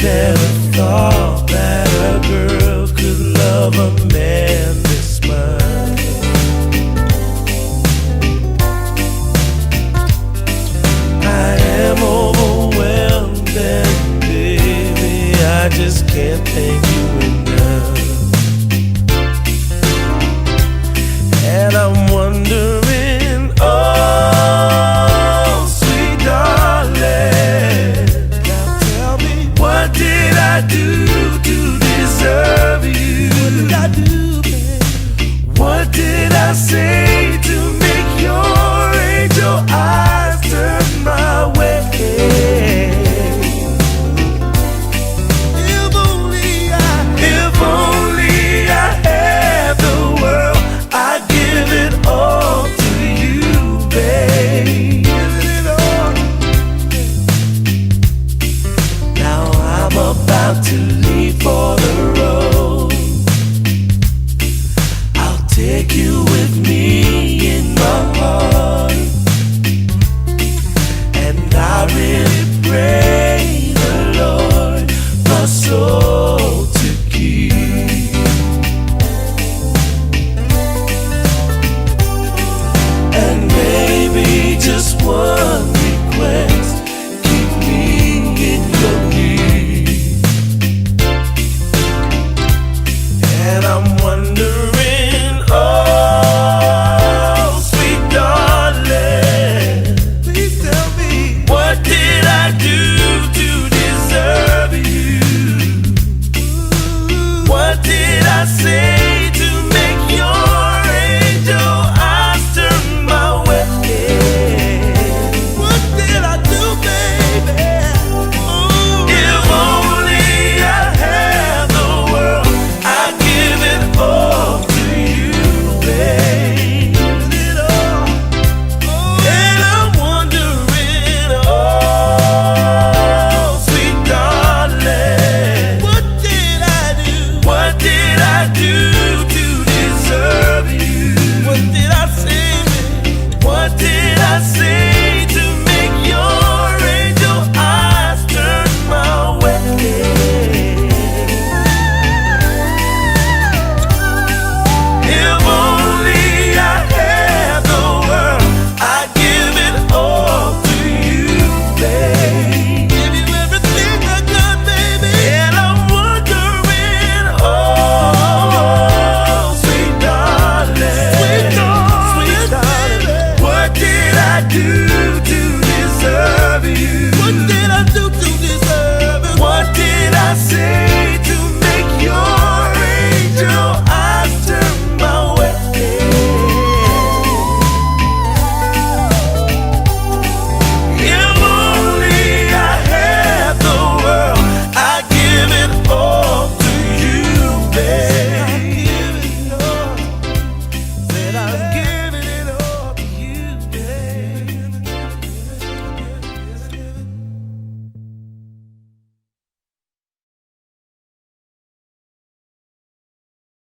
never thought that a girl could love a man this much. I am overwhelmed and baby, I just can't thank you enough. And I'm wondering, oh sweet darling, now tell me, what did I do to deserve you? What did I do, babe? What did I say to make your angel eyes turn my way? If only I had the world, I'd give it all to you, babe. Now I'm about to leave.